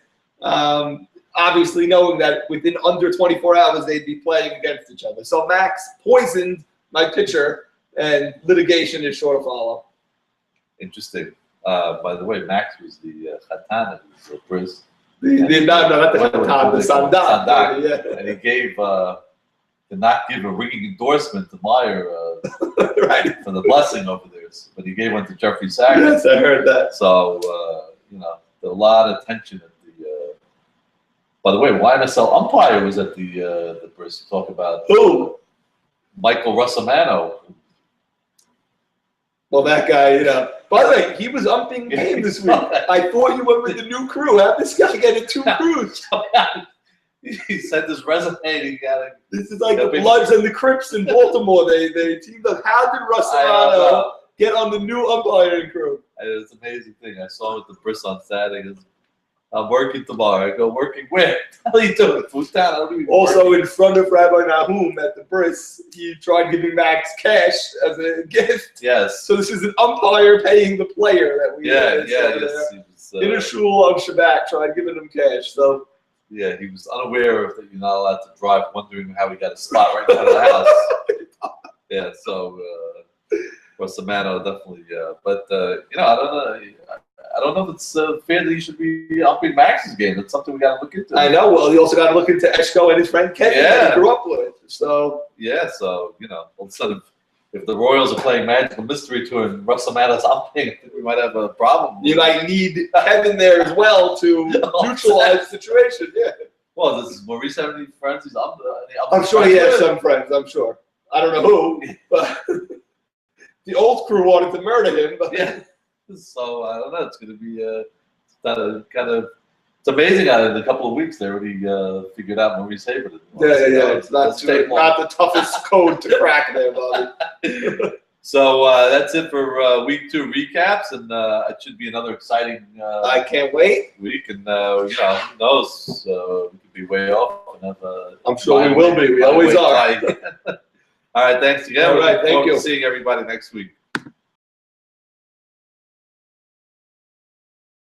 Obviously, knowing that within under 24 hours they'd be playing against each other. So Max poisoned my pitcher, and litigation is sure to follow. Interesting. By the way, Max was the Khatan of the bris. Not the Khatan, the Sandak. Yeah. And he gave. To not give a ringing endorsement to Meyer right. for the blessing over there, but he gave one to Jeffrey Sackett. Yes, I heard that. So a lot of tension at the. By the way, YMSL umpire was at the bris. Talk about who? Michael Russamano. Well, that guy, By the way, he was umping game this week. I thought you went with the new crew. How'd this guy get in 2 crews? He sent his resume. He got it. This is like the Bloods and the Crips in Baltimore. They teamed up. How did Russamano get on the new umpiring crew? It's an amazing thing. I saw him at the bris on Saturday. I'm working tomorrow. I go, working where? What are you doing? Food town? I don't even Also, work. in front of Rabbi Nahum at the bris, he tried giving Max cash as a gift. Yes. So this is an umpire paying the player that we Yeah, saw yes. there. He was, In a shul on Shabbat, tried giving him cash. So yeah, he was unaware of that you're not allowed to drive, wondering how he got a spot right in front of the house. Yeah, so Rossamano definitely. But you know, I don't know if it's fair that he should be upping Max's game. That's something we got to look into. I know. Well, you also got to look into Eshko and his friend Kevin that he grew up with. So yeah, so you know, all of a sudden, if the Royals are playing Magical Mystery Tour and Rossamano's upping, I think we might have a problem. You might need Kevin there as well to neutralize the situation. Yeah. Well, does Maurice have any friends? He's up. I'm sure he has some friends. I'm sure. I don't know who, but the old crew wanted to murder him. But yeah. So I don't know. It's going to be it's amazing how in a couple of weeks they already figured out Maurice Haberton. Yeah. It's not the toughest code to crack there, Bobby. So that's it for week 2 recaps, and it should be another exciting. I can't wait. Week, and you know, who knows? We could be way off and have. I'm sure we will be. We always are. All right. Thanks again. All right. Thank you. Seeing everybody next week.